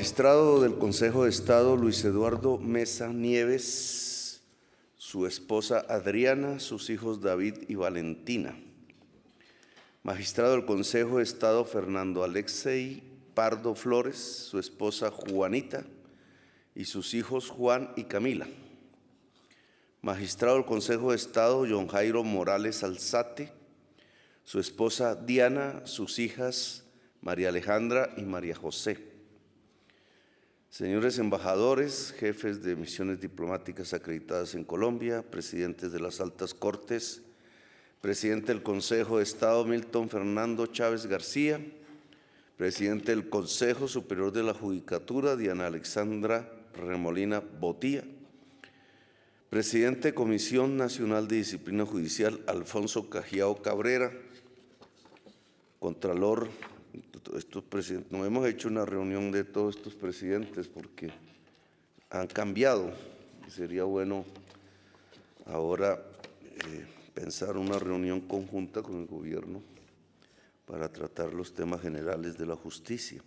Magistrado del Consejo de Estado Luis Eduardo Mesa Nieves, su esposa Adriana, sus hijos David y Valentina. Magistrado del Consejo de Estado Fernando Alexei Pardo Flores, su esposa Juanita y sus hijos Juan y Camila. Magistrado del Consejo de Estado John Jairo Morales Alzate, su esposa Diana, sus hijas María Alejandra y María José. Señores embajadores, jefes de misiones diplomáticas acreditadas en Colombia, presidentes de las altas cortes, presidente del Consejo de Estado Milton Fernando Chávez García, presidente del Consejo Superior de la Judicatura Diana Alexandra Remolina Botía, presidente de Comisión Nacional de Disciplina Judicial Alfonso Cajiao Cabrera, contralor. No hemos hecho una reunión de todos estos presidentes porque han cambiado. Sería bueno ahora pensar una reunión conjunta con el gobierno para tratar los temas generales de la justicia.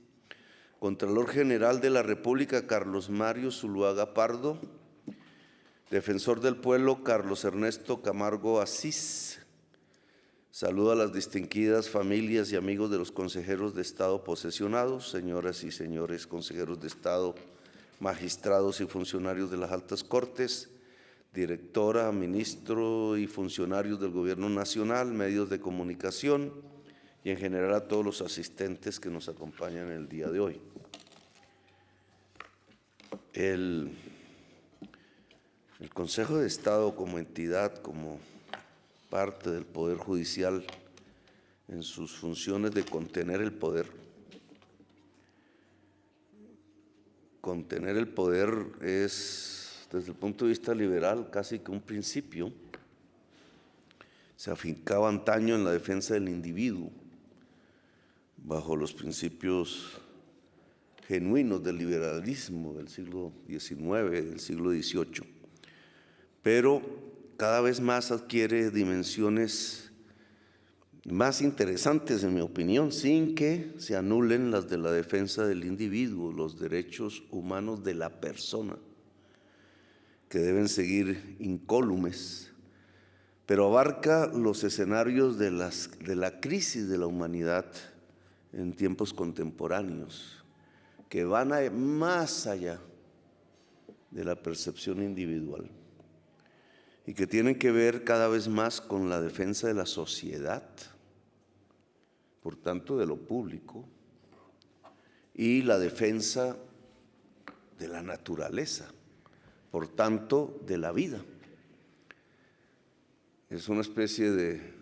Contralor General de la República Carlos Mario Zuluaga Pardo, Defensor del Pueblo Carlos Ernesto Camargo Asís. Saludo a las distinguidas familias y amigos de los consejeros de Estado posesionados, señoras y señores consejeros de Estado, magistrados y funcionarios de las altas cortes, directora, ministro y funcionarios del Gobierno Nacional, medios de comunicación y en general a todos los asistentes que nos acompañan el día de hoy. El Consejo de Estado como entidad, como parte del Poder Judicial en sus funciones de contener el poder. Contener el poder es, desde el punto de vista liberal, casi que un principio. Se afincaba antaño en la defensa del individuo, bajo los principios genuinos del liberalismo del siglo XIX, del siglo XVIII. Pero cada vez más adquiere dimensiones más interesantes, en mi opinión, sin que se anulen las de la defensa del individuo, los derechos humanos de la persona, que deben seguir incólumes, pero abarca los escenarios de la crisis de la humanidad en tiempos contemporáneos, que van más allá de la percepción individual y que tienen que ver cada vez más con la defensa de la sociedad, por tanto de lo público, y la defensa de la naturaleza, por tanto de la vida. Es una especie de,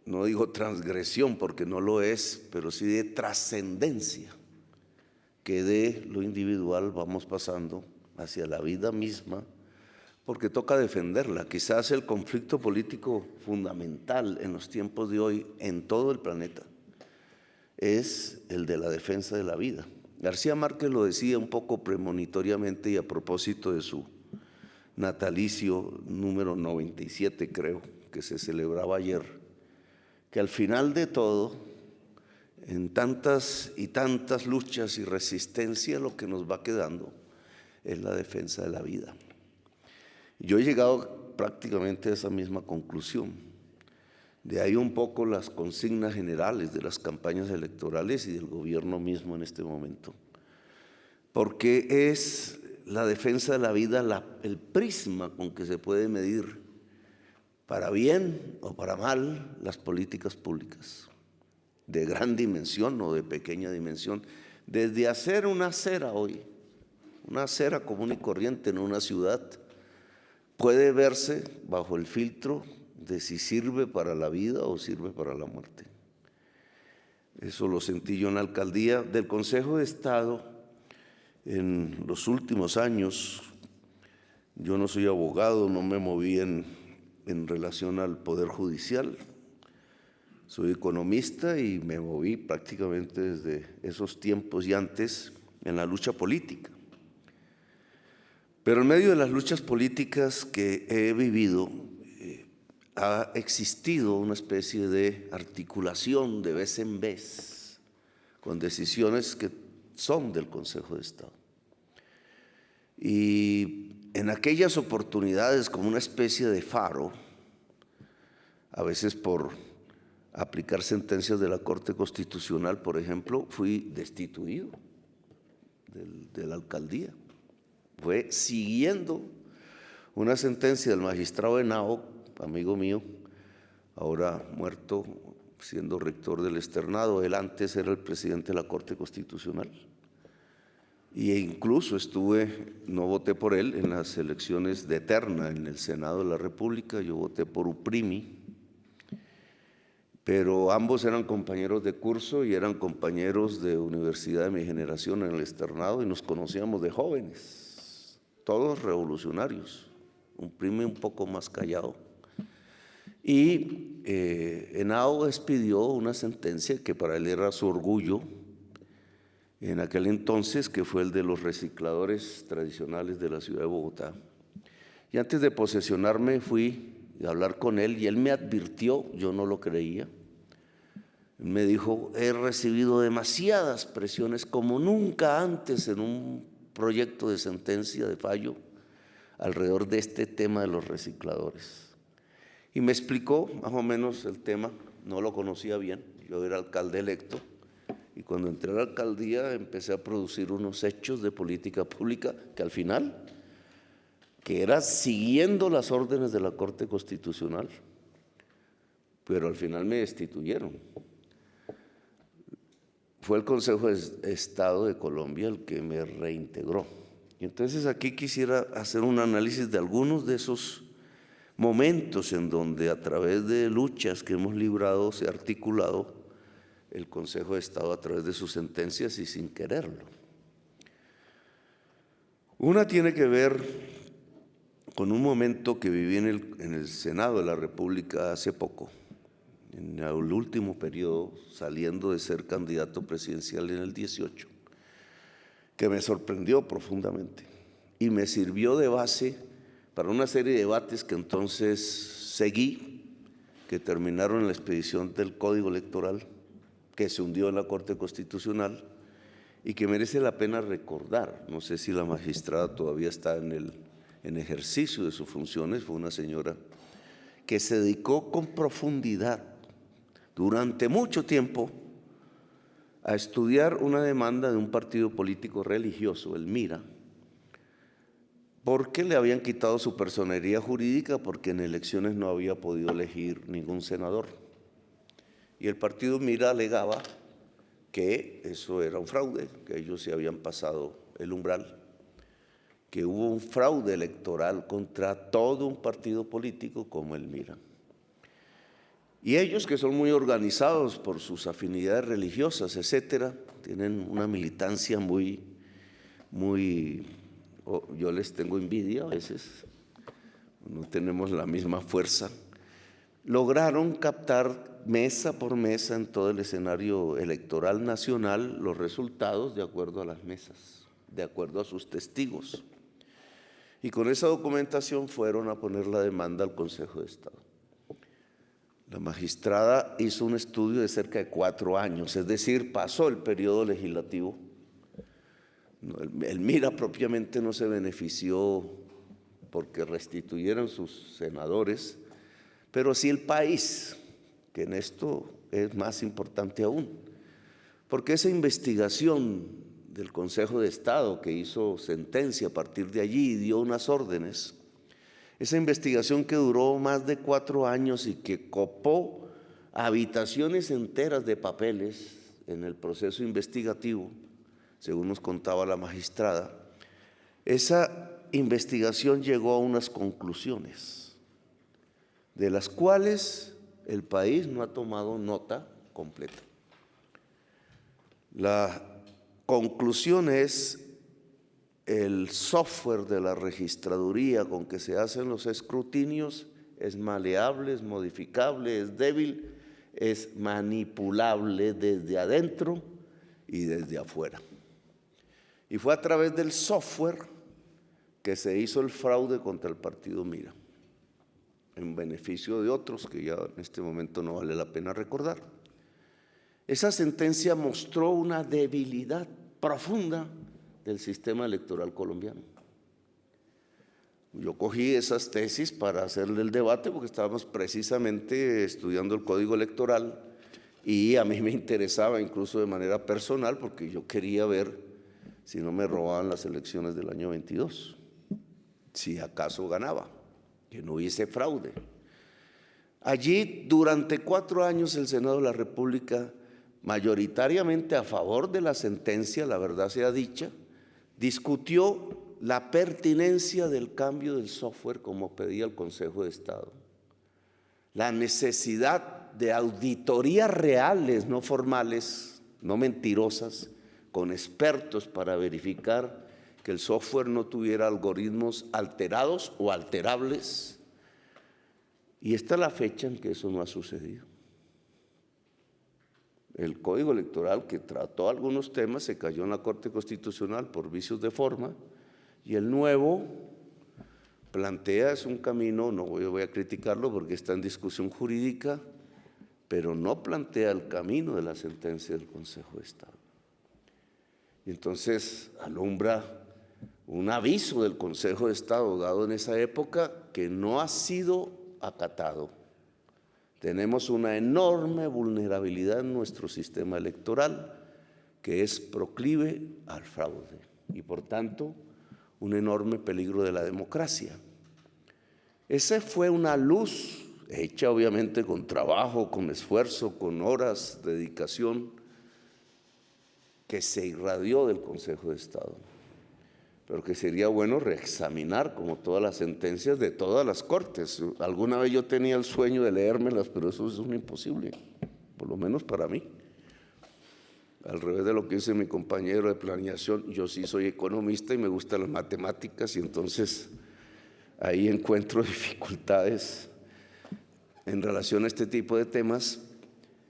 no digo transgresión porque no lo es, pero sí de trascendencia, que de lo individual vamos pasando hacia la vida misma, porque toca defenderla. Quizás el conflicto político fundamental en los tiempos de hoy en todo el planeta es el de la defensa de la vida. García Márquez lo decía un poco premonitoriamente y a propósito de su natalicio número 97, creo, que se celebraba ayer, que al final de todo, en tantas y tantas luchas y resistencia, lo que nos va quedando es la defensa de la vida. Yo he llegado prácticamente a esa misma conclusión. De ahí un poco las consignas generales de las campañas electorales y del gobierno mismo en este momento. Porque es la defensa de la vida el prisma con que se puede medir, para bien o para mal, las políticas públicas, de gran dimensión o de pequeña dimensión. Desde hacer una acera hoy, una acera común y corriente en una ciudad, puede verse bajo el filtro de si sirve para la vida o sirve para la muerte. Eso lo sentí yo en la alcaldía del Consejo de Estado en los últimos años. Yo no soy abogado, no me moví en relación al Poder Judicial. Soy economista y me moví prácticamente desde esos tiempos y antes en la lucha política. Pero en medio de las luchas políticas que he vivido, ha existido una especie de articulación de vez en vez, con decisiones que son del Consejo de Estado. Y en aquellas oportunidades, como una especie de faro, a veces por aplicar sentencias de la Corte Constitucional, por ejemplo, fui destituido de la alcaldía. Fue siguiendo una sentencia del magistrado Henao, amigo mío, ahora muerto, siendo rector del externado. Él antes era el presidente de la Corte Constitucional. E incluso no voté por él en las elecciones de terna en el Senado de la República, yo voté por Uprimi, pero ambos eran compañeros de curso y eran compañeros de universidad de mi generación en el externado y nos conocíamos de jóvenes, todos revolucionarios, Uprimi un poco más callado. Y Henao expidió una sentencia que para él era su orgullo en aquel entonces, que fue el de los recicladores tradicionales de la ciudad de Bogotá. Y antes de posesionarme fui a hablar con él y él me advirtió, yo no lo creía. Él me dijo: he recibido demasiadas presiones como nunca antes en un proyecto de sentencia de fallo alrededor de este tema de los recicladores. Y me explicó más o menos el tema, no lo conocía bien, yo era alcalde electo, y cuando entré a la alcaldía empecé a producir unos hechos de política pública que al final, que era siguiendo las órdenes de la Corte Constitucional, pero al final me destituyeron. Fue el Consejo de Estado de Colombia el que me reintegró. Y entonces aquí quisiera hacer un análisis de algunos de esos momentos en donde a través de luchas que hemos librado se ha articulado el Consejo de Estado a través de sus sentencias y sin quererlo. Una tiene que ver con un momento que viví en el Senado de la República hace poco, en el último periodo, saliendo de ser candidato presidencial en el 18, que me sorprendió profundamente y me sirvió de base para una serie de debates que entonces seguí, que terminaron en la expedición del Código Electoral, que se hundió en la Corte Constitucional y que merece la pena recordar. No sé si la magistrada todavía está en ejercicio de sus funciones. Fue una señora que se dedicó con profundidad durante mucho tiempo a estudiar una demanda de un partido político religioso, el MIRA, porque le habían quitado su personería jurídica porque en elecciones no había podido elegir ningún senador. Y el partido MIRA alegaba que eso era un fraude, que ellos se habían pasado el umbral, que hubo un fraude electoral contra todo un partido político como el MIRA. Y ellos, que son muy organizados por sus afinidades religiosas, etcétera, tienen una militancia yo les tengo envidia a veces, no tenemos la misma fuerza, lograron captar mesa por mesa en todo el escenario electoral nacional los resultados de acuerdo a las mesas, de acuerdo a sus testigos. Y con esa documentación fueron a poner la demanda al Consejo de Estado. La magistrada hizo un estudio de cerca de 4 años, es decir, pasó el periodo legislativo. El MIRA propiamente no se benefició porque restituyeran sus senadores, pero sí el país, que en esto es más importante aún, porque esa investigación del Consejo de Estado que hizo sentencia a partir de allí y dio unas órdenes, esa investigación que duró más de 4 años y que copó habitaciones enteras de papeles en el proceso investigativo, según nos contaba la magistrada, esa investigación llegó a unas conclusiones, de las cuales el país no ha tomado nota completa. La conclusión es: el software de la registraduría con que se hacen los escrutinios es maleable, es modificable, es débil, es manipulable desde adentro y desde afuera. Y fue a través del software que se hizo el fraude contra el partido MIRA, en beneficio de otros que ya en este momento no vale la pena recordar. Esa sentencia mostró una debilidad profunda del sistema electoral colombiano. Yo cogí esas tesis para hacerle el debate porque estábamos precisamente estudiando el Código Electoral y a mí me interesaba incluso de manera personal porque yo quería ver si no me robaban las elecciones del año 22, si acaso ganaba, que no hubiese fraude. Allí, durante 4 años, el Senado de la República, mayoritariamente a favor de la sentencia, la verdad sea dicha, discutió la pertinencia del cambio del software como pedía el Consejo de Estado, la necesidad de auditorías reales, no formales, no mentirosas, con expertos para verificar que el software no tuviera algoritmos alterados o alterables. Y esta es la fecha en que eso no ha sucedido. El Código Electoral, que trató algunos temas, se cayó en la Corte Constitucional por vicios de forma, y el nuevo plantea, es un camino, no voy a criticarlo porque está en discusión jurídica, pero no plantea el camino de la sentencia del Consejo de Estado. Y entonces alumbra un aviso del Consejo de Estado dado en esa época que no ha sido acatado. Tenemos una enorme vulnerabilidad en nuestro sistema electoral que es proclive al fraude y por tanto un enorme peligro de la democracia. Esa fue una luz hecha obviamente con trabajo, con esfuerzo, con horas de dedicación que se irradió del Consejo de Estado, pero que sería bueno reexaminar como todas las sentencias de todas las cortes. Alguna vez yo tenía el sueño de leérmelas, pero eso es un imposible, por lo menos para mí. Al revés de lo que dice mi compañero de planeación, yo sí soy economista y me gustan las matemáticas y entonces ahí encuentro dificultades en relación a este tipo de temas,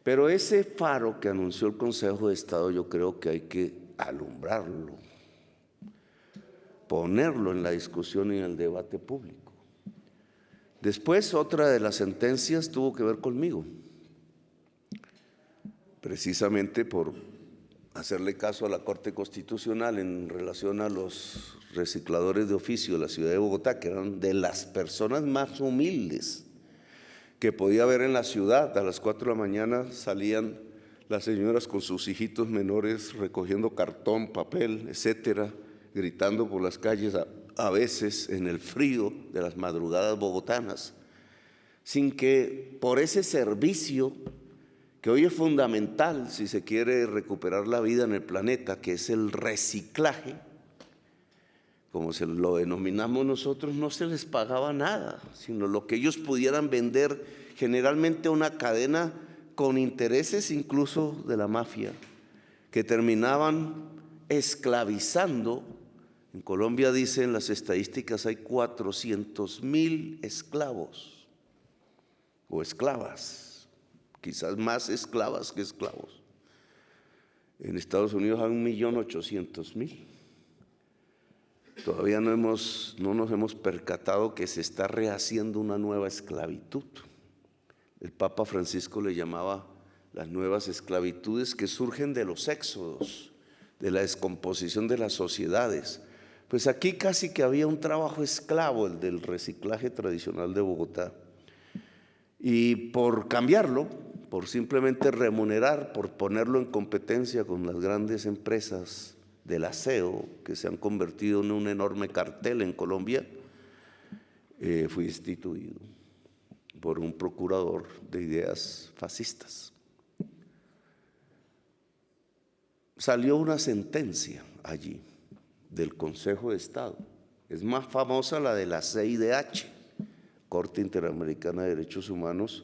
pero ese faro que anunció el Consejo de Estado yo creo que hay que alumbrarlo, ponerlo en la discusión y en el debate público. Después, otra de las sentencias tuvo que ver conmigo, precisamente por hacerle caso a la Corte Constitucional en relación a los recicladores de oficio de la ciudad de Bogotá, que eran de las personas más humildes que podía haber en la ciudad. A las 4 de la mañana salían las señoras con sus hijitos menores recogiendo cartón, papel, etcétera, gritando por las calles, a veces en el frío de las madrugadas bogotanas, sin que por ese servicio que hoy es fundamental si se quiere recuperar la vida en el planeta, que es el reciclaje, como se lo denominamos nosotros, no se les pagaba nada, sino lo que ellos pudieran vender, generalmente una cadena con intereses incluso de la mafia, que terminaban esclavizando. En Colombia, dicen las estadísticas, hay 400.000 esclavos o esclavas, quizás más esclavas que esclavos. En Estados Unidos hay 1.800.000. Todavía no nos hemos percatado que se está rehaciendo una nueva esclavitud. El Papa Francisco le llamaba las nuevas esclavitudes que surgen de los éxodos, de la descomposición de las sociedades. Pues aquí casi que había un trabajo esclavo, el del reciclaje tradicional de Bogotá. Y por cambiarlo, por simplemente remunerar, por ponerlo en competencia con las grandes empresas del aseo que se han convertido en un enorme cartel en Colombia, fui destituido por un procurador de ideas fascistas. Salió una sentencia allí del Consejo de Estado, es más famosa la de la CIDH, Corte Interamericana de Derechos Humanos,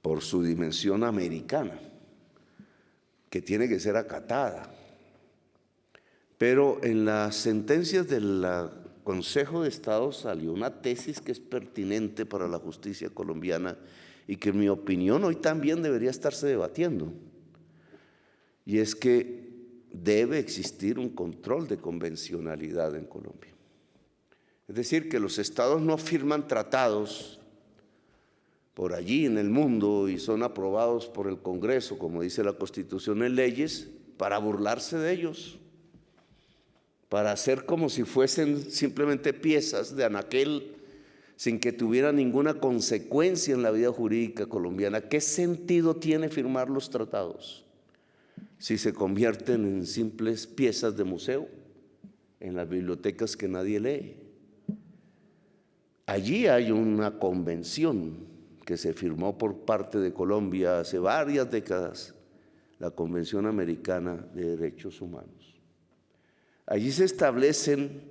por su dimensión americana, que tiene que ser acatada. Pero en las sentencias del Consejo de Estado salió una tesis que es pertinente para la justicia colombiana y que en mi opinión hoy también debería estarse debatiendo. Y es que debe existir un control de convencionalidad en Colombia. Es decir, que los estados no firman tratados por allí en el mundo y son aprobados por el Congreso, como dice la Constitución, en leyes, para burlarse de ellos, para hacer como si fuesen simplemente piezas de anaquel sin que tuviera ninguna consecuencia en la vida jurídica colombiana. ¿Qué sentido tiene firmar los tratados si se convierten en simples piezas de museo en las bibliotecas que nadie lee? Allí hay una convención que se firmó por parte de Colombia hace varias décadas, la Convención Americana de Derechos Humanos. Allí se establecen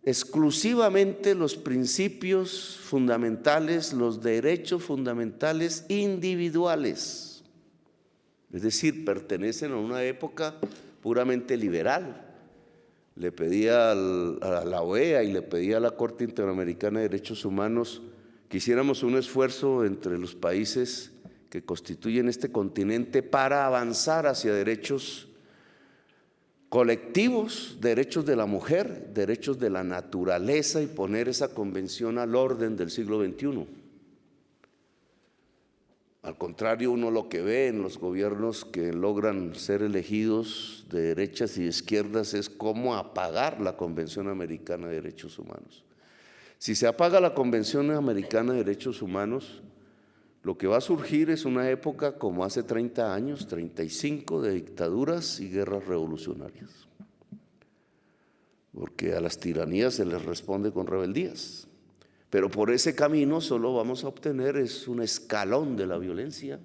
exclusivamente los principios fundamentales, los derechos fundamentales individuales. Es decir, pertenecen a una época puramente liberal. Le pedía a la OEA y le pedía a la Corte Interamericana de Derechos Humanos que hiciéramos un esfuerzo entre los países que constituyen este continente para avanzar hacia derechos colectivos, derechos de la mujer, derechos de la naturaleza, y poner esa convención al orden del siglo XXI. Al contrario, uno lo que ve en los gobiernos que logran ser elegidos de derechas y de izquierdas es cómo apagar la Convención Americana de Derechos Humanos. Si se apaga la Convención Americana de Derechos Humanos, lo que va a surgir es una época como hace 30 años, 35, de dictaduras y guerras revolucionarias. Porque a las tiranías se les responde con rebeldías. Pero por ese camino solo vamos a obtener es un escalón de la violencia,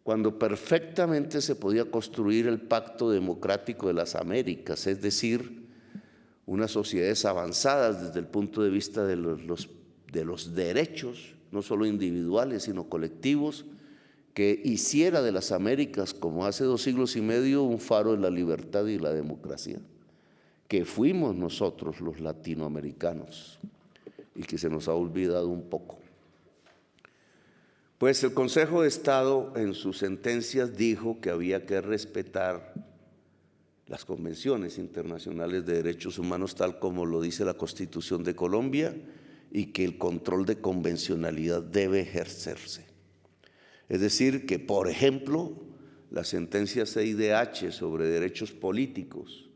cuando perfectamente se podía construir el pacto democrático de las Américas, es decir, unas sociedades avanzadas desde el punto de vista de los derechos, no solo individuales, sino colectivos, que hiciera de las Américas, como hace 2 siglos y medio, un faro de la libertad y la democracia, que fuimos nosotros los latinoamericanos y que se nos ha olvidado un poco. Pues el Consejo de Estado en sus sentencias dijo que había que respetar las convenciones internacionales de derechos humanos tal como lo dice la Constitución de Colombia, y que el control de convencionalidad debe ejercerse. Es decir, que por ejemplo la sentencia CIDH sobre derechos políticos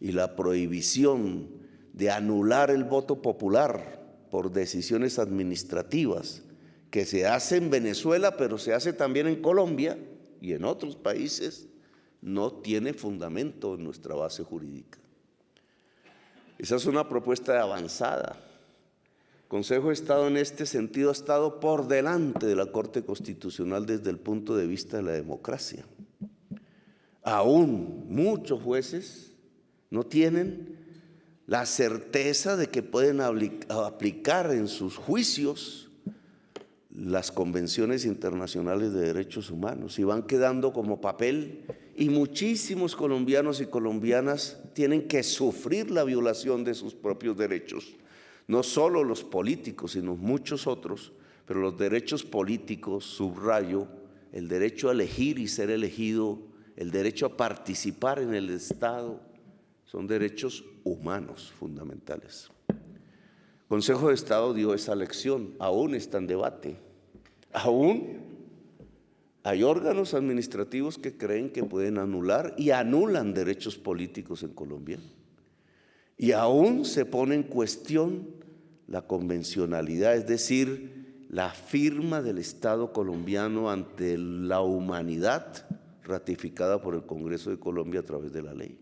y la prohibición de anular el voto popular por decisiones administrativas que se hace en Venezuela, pero se hace también en Colombia y en otros países, no tiene fundamento en nuestra base jurídica. Esa es una propuesta de avanzada. El Consejo de Estado en este sentido ha estado por delante de la Corte Constitucional desde el punto de vista de la democracia. Aún muchos jueces no tienen la certeza de que pueden aplicar en sus juicios las convenciones internacionales de derechos humanos y van quedando como papel, y muchísimos colombianos y colombianas tienen que sufrir la violación de sus propios derechos. No solo los políticos, sino muchos otros, pero los derechos políticos, subrayo, el derecho a elegir y ser elegido, el derecho a participar en el Estado, son derechos humanos fundamentales. El Consejo de Estado dio esa lección, aún está en debate. Aún hay órganos administrativos que creen que pueden anular y anulan derechos políticos en Colombia. Y aún se pone en cuestión la convencionalidad, es decir, la firma del Estado colombiano ante la humanidad ratificada por el Congreso de Colombia a través de la ley.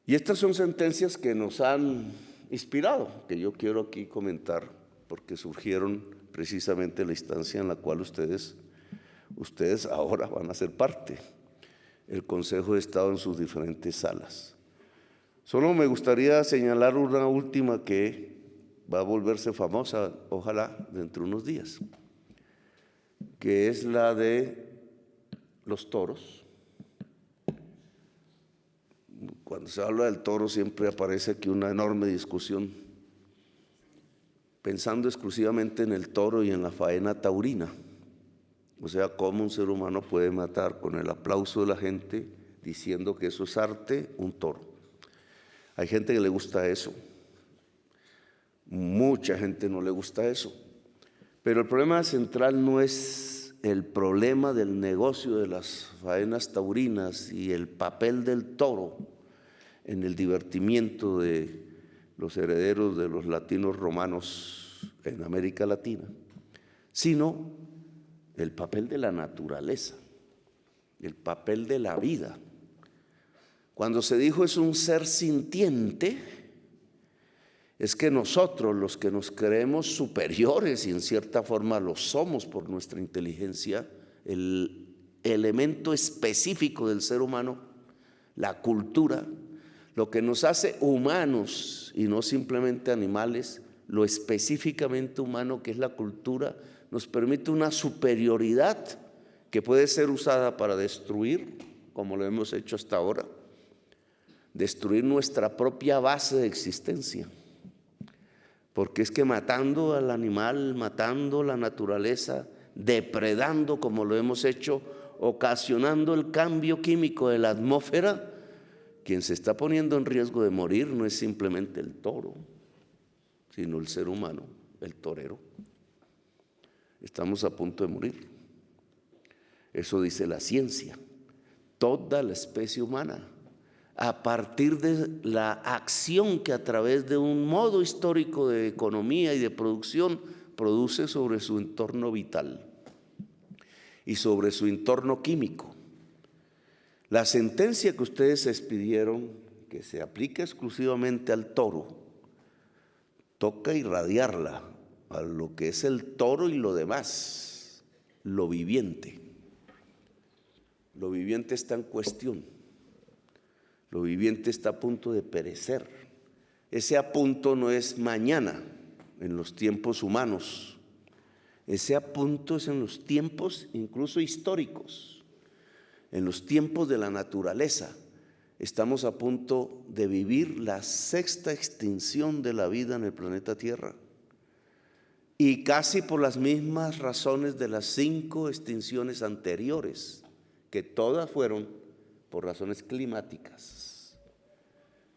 Y estas son sentencias que nos han inspirado, que yo quiero aquí comentar, porque surgieron precisamente en la instancia en la cual ustedes ahora van a ser parte, el Consejo de Estado en sus diferentes salas. Solo me gustaría señalar una última que va a volverse famosa, ojalá, dentro de unos días, que es la de los toros. Cuando se habla del toro siempre aparece aquí una enorme discusión, pensando exclusivamente en el toro y en la faena taurina. O sea, cómo un ser humano puede matar con el aplauso de la gente diciendo que eso es arte, un toro. Hay gente que le gusta eso, mucha gente no le gusta eso, pero el problema central no es el problema del negocio de las faenas taurinas y el papel del toro en el divertimiento de los herederos de los latinos romanos en América Latina, sino el papel de la naturaleza, el papel de la vida. Cuando se dijo es un ser sintiente, es que nosotros, los que nos creemos superiores, y en cierta forma lo somos por nuestra inteligencia, el elemento específico del ser humano, la cultura, lo que nos hace humanos y no simplemente animales, lo específicamente humano que es la cultura, nos permite una superioridad que puede ser usada para destruir, como lo hemos hecho hasta ahora, destruir nuestra propia base de existencia. Porque es que matando al animal, matando la naturaleza, depredando como lo hemos hecho, ocasionando el cambio químico de la atmósfera, quien se está poniendo en riesgo de morir no es simplemente el toro, sino el ser humano, el torero. Estamos a punto de morir. Eso dice la ciencia. Toda la especie humana, a partir de la acción que a través de un modo histórico de economía y de producción produce sobre su entorno vital y sobre su entorno químico. La sentencia que ustedes expidieron, que se aplica exclusivamente al toro, toca irradiarla a lo que es el toro y lo demás, lo viviente. Lo viviente está en cuestión. Lo viviente está a punto de perecer. Ese a punto no es mañana en los tiempos humanos. Ese a punto es en los tiempos incluso históricos, en los tiempos de la naturaleza. Estamos a punto de vivir la sexta extinción de la vida en el planeta Tierra. Y casi por las mismas razones de las 5 extinciones anteriores, que todas fueron por razones climáticas.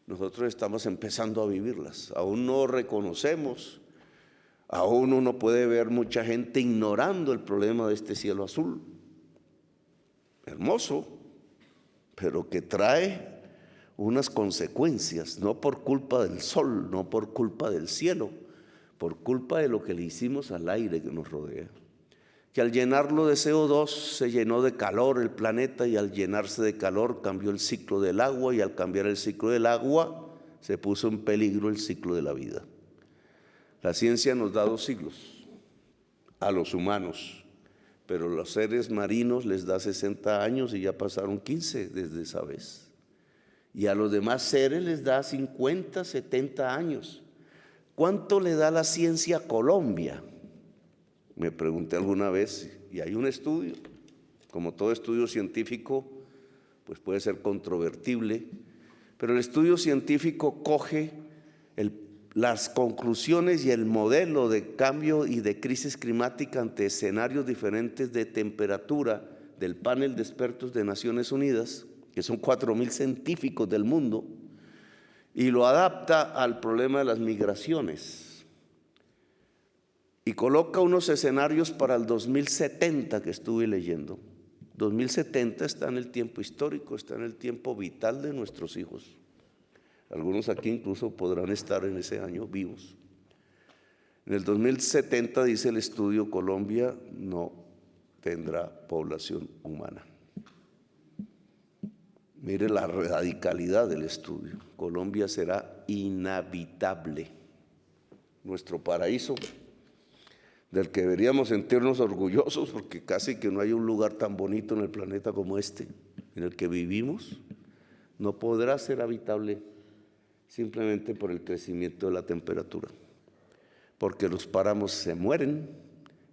Nosotros estamos empezando a vivirlas, aún no reconocemos, aún uno puede ver mucha gente ignorando el problema de este cielo azul, hermoso, pero que trae unas consecuencias, no por culpa del sol, no por culpa del cielo, por culpa de lo que le hicimos al aire que nos rodea. Que al llenarlo de CO2 se llenó de calor el planeta, y al llenarse de calor cambió el ciclo del agua, y al cambiar el ciclo del agua se puso en peligro el ciclo de la vida. La ciencia nos da 2 siglos a los humanos, pero a los seres marinos les da 60 años y ya pasaron 15 desde esa vez. Y a los demás seres les da 50, 70 años. ¿Cuánto le da la ciencia a Colombia? Me pregunté alguna vez, y hay un estudio, como todo estudio científico, pues puede ser controvertible, pero el estudio científico coge las conclusiones y el modelo de cambio y de crisis climática ante escenarios diferentes de temperatura del panel de expertos de Naciones Unidas, que son 4.000 científicos del mundo, y lo adapta al problema de las migraciones. Y coloca unos escenarios para el 2070 que estuve leyendo. 2070 está en el tiempo histórico, está en el tiempo vital de nuestros hijos. Algunos aquí incluso podrán estar en ese año vivos. En el 2070, dice el estudio, Colombia no tendrá población humana. Mire la radicalidad del estudio. Colombia será inhabitable. Nuestro paraíso, del que deberíamos sentirnos orgullosos, porque casi que no hay un lugar tan bonito en el planeta como este, en el que vivimos, no podrá ser habitable simplemente por el crecimiento de la temperatura, porque los páramos se mueren,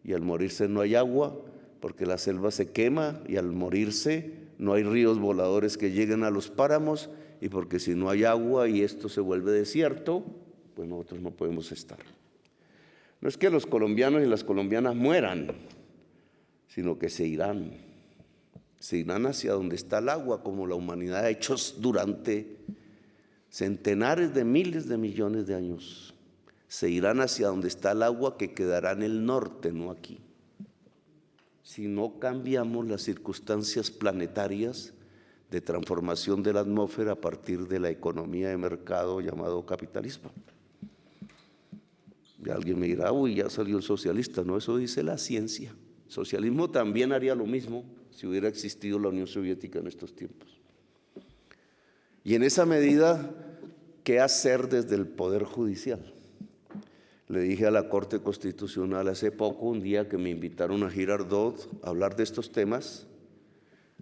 y al morirse no hay agua, porque la selva se quema, y al morirse no hay ríos voladores que lleguen a los páramos, y porque si no hay agua y esto se vuelve desierto, pues nosotros no podemos estar. No es que los colombianos y las colombianas mueran, sino que se irán hacia donde está el agua, como la humanidad ha hecho durante centenares de miles de millones de años. Se irán hacia donde está el agua, que quedará en el norte, no aquí. si no cambiamos las circunstancias planetarias de transformación de la atmósfera a partir de la economía de mercado llamado capitalismo. Y alguien me dirá, uy, ya salió el socialista. No, eso dice la ciencia. El socialismo también haría lo mismo si hubiera existido la Unión Soviética en estos tiempos. Y en esa medida, ¿qué hacer desde el Poder Judicial? Le dije a la Corte Constitucional hace poco, un día que me invitaron a Girardot a hablar de estos temas,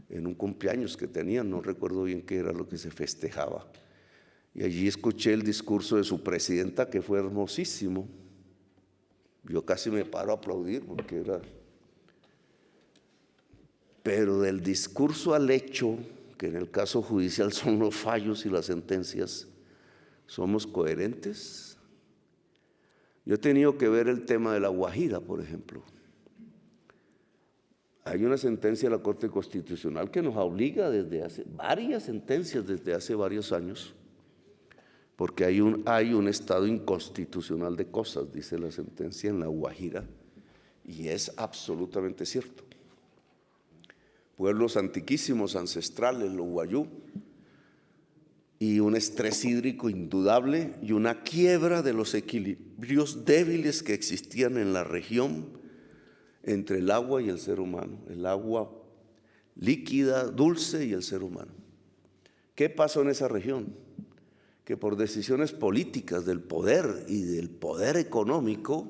en un cumpleaños que tenían, no recuerdo bien qué era lo que se festejaba. Y allí escuché el discurso de su presidenta, que fue hermosísimo. Yo casi me paro a aplaudir porque era... Pero del discurso al hecho, que en el caso judicial son los fallos y las sentencias, ¿somos coherentes? Yo he tenido que ver el tema de La Guajira, por ejemplo. Hay una sentencia de la Corte Constitucional que nos obliga desde hace varias sentencias, desde hace varios años, porque hay un estado inconstitucional de cosas, dice la sentencia en La Guajira, y es absolutamente cierto. Pueblos antiquísimos, ancestrales, los guayú, y un estrés hídrico indudable y una quiebra de los equilibrios débiles que existían en la región entre el agua y el ser humano, el agua líquida, dulce y el ser humano. ¿Qué pasó en esa región? Que por decisiones políticas del poder y del poder económico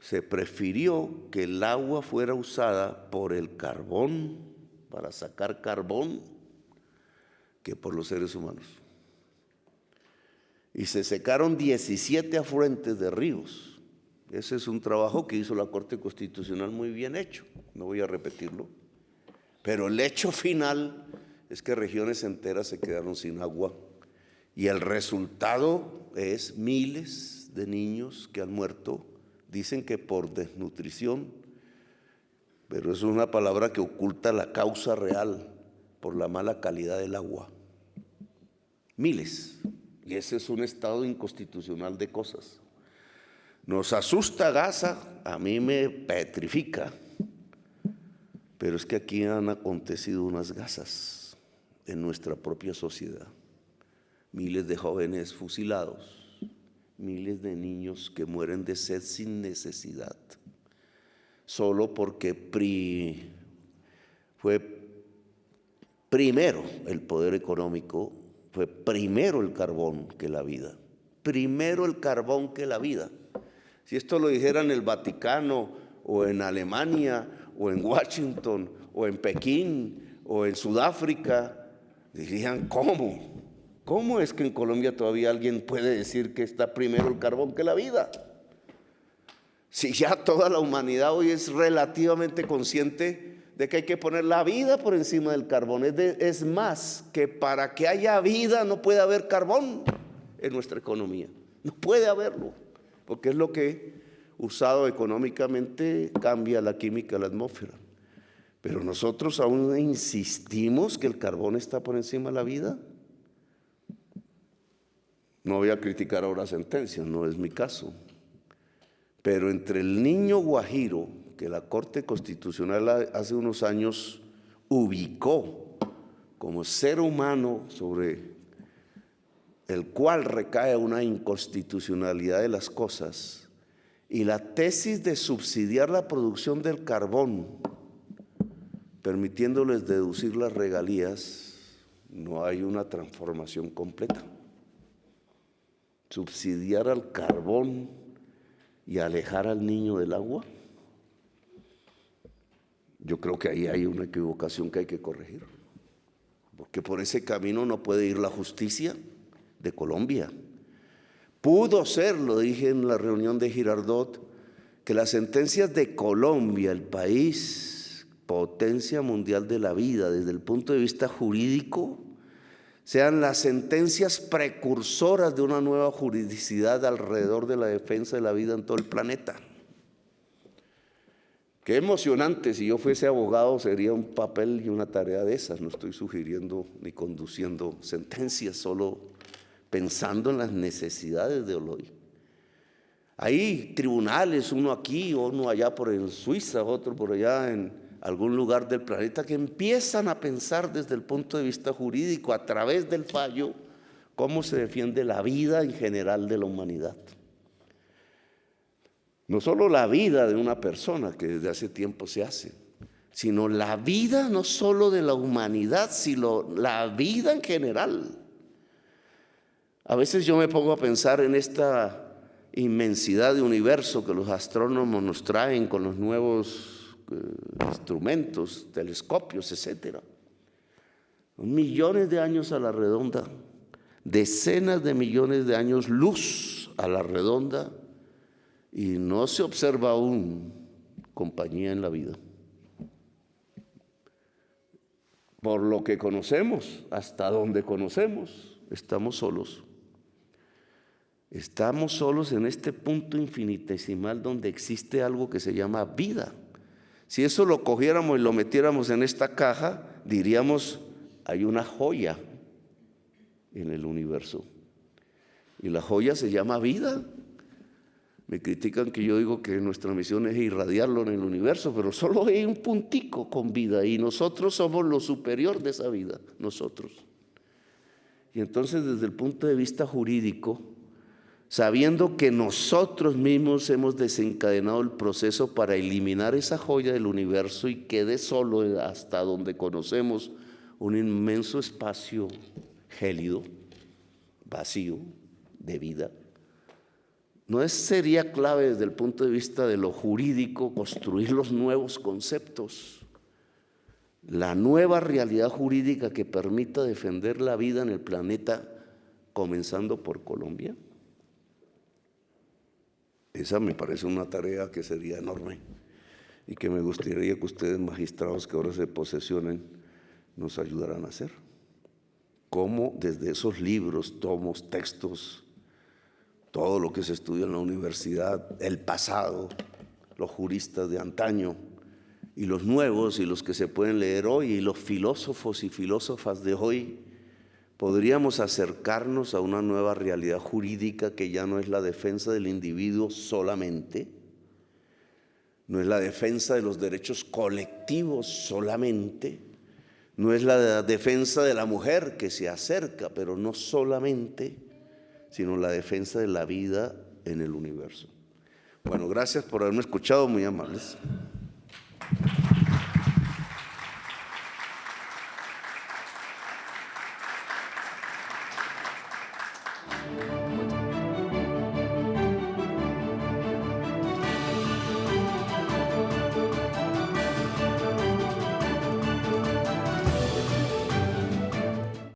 se prefirió que el agua fuera usada por el carbón, para sacar carbón, que por los seres humanos. Y se secaron 17 afluentes de ríos. Ese es un trabajo que hizo la Corte Constitucional muy bien hecho, no voy a repetirlo. Pero el hecho final es que regiones enteras se quedaron sin agua. Y el resultado es miles de niños que han muerto, dicen que por desnutrición, pero eso es una palabra que oculta la causa real, por la mala calidad del agua. Miles. Y ese es un estado inconstitucional de cosas. Nos asusta Gaza, a mí me petrifica, pero es que aquí han acontecido unas Gazas en nuestra propia sociedad. Miles de jóvenes fusilados, miles de niños que mueren de sed sin necesidad, solo porque fue primero el poder económico, fue primero el carbón que la vida. Primero el carbón que la vida. Si esto lo dijera en el Vaticano, o en Alemania, o en Washington, o en Pekín, o en Sudáfrica, dirían, ¿cómo? ¿Cómo es que en Colombia todavía alguien puede decir que está primero el carbón que la vida? Si ya toda la humanidad hoy es relativamente consciente de que hay que poner la vida por encima del carbón. Es más, que para que haya vida no puede haber carbón en nuestra economía. No puede haberlo, porque es lo que, usado económicamente, cambia la química de la atmósfera. Pero nosotros aún insistimos que el carbón está por encima de la vida. No voy a criticar ahora sentencias, no es mi caso. Pero entre el niño guajiro, que la Corte Constitucional hace unos años ubicó como ser humano sobre el cual recae una inconstitucionalidad de las cosas, y la tesis de subsidiar la producción del carbón, permitiéndoles deducir las regalías, no hay una transformación completa. Subsidiar al carbón y alejar al niño del agua, yo creo que ahí hay una equivocación que hay que corregir, porque por ese camino no puede ir la justicia de Colombia. Pudo ser, lo dije en la reunión de Girardot, que las sentencias de Colombia, el país potencia mundial de la vida desde el punto de vista jurídico, sean las sentencias precursoras de una nueva juridicidad alrededor de la defensa de la vida en todo el planeta. Qué emocionante, si yo fuese abogado sería un papel y una tarea de esas. No estoy sugiriendo ni conduciendo sentencias, solo pensando en las necesidades de hoy. Hay tribunales, uno aquí, uno allá por en Suiza, otro por allá en algún lugar del planeta, que empiezan a pensar desde el punto de vista jurídico, a través del fallo, cómo se defiende la vida en general de la humanidad. No solo la vida de una persona, que desde hace tiempo se hace, sino la vida no solo de la humanidad, sino la vida en general. A veces yo me pongo a pensar en esta inmensidad de universo que los astrónomos nos traen con los nuevos instrumentos, telescopios, etcétera. Millones de años a la redonda, decenas de millones de años luz a la redonda, y no se observa aún compañía en la vida. Por lo que conocemos, hasta donde conocemos, estamos solos. Estamos solos en este punto infinitesimal donde existe algo que se llama vida. Si eso lo cogiéramos y lo metiéramos en esta caja, diríamos, hay una joya en el universo. Y la joya se llama vida. Me critican que yo digo que nuestra misión es irradiarlo en el universo, pero solo hay un puntico con vida y nosotros somos lo superior de esa vida, nosotros. Y entonces, desde el punto de vista jurídico, sabiendo que nosotros mismos hemos desencadenado el proceso para eliminar esa joya del universo y quede solo hasta donde conocemos un inmenso espacio gélido, vacío, de vida, ¿no sería clave desde el punto de vista de lo jurídico construir los nuevos conceptos? La nueva realidad jurídica que permita defender la vida en el planeta, comenzando por Colombia. Esa me parece una tarea que sería enorme y que me gustaría que ustedes, magistrados que ahora se posesionen, nos ayudaran a hacer. Cómo desde esos libros, tomos, textos, todo lo que se estudia en la universidad, el pasado, los juristas de antaño y los nuevos y los que se pueden leer hoy y los filósofos y filósofas de hoy, podríamos acercarnos a una nueva realidad jurídica que ya no es la defensa del individuo solamente, no es la defensa de los derechos colectivos solamente, no es la defensa de la mujer que se acerca, pero no solamente, sino la defensa de la vida en el universo. Bueno, gracias por haberme escuchado, muy amables.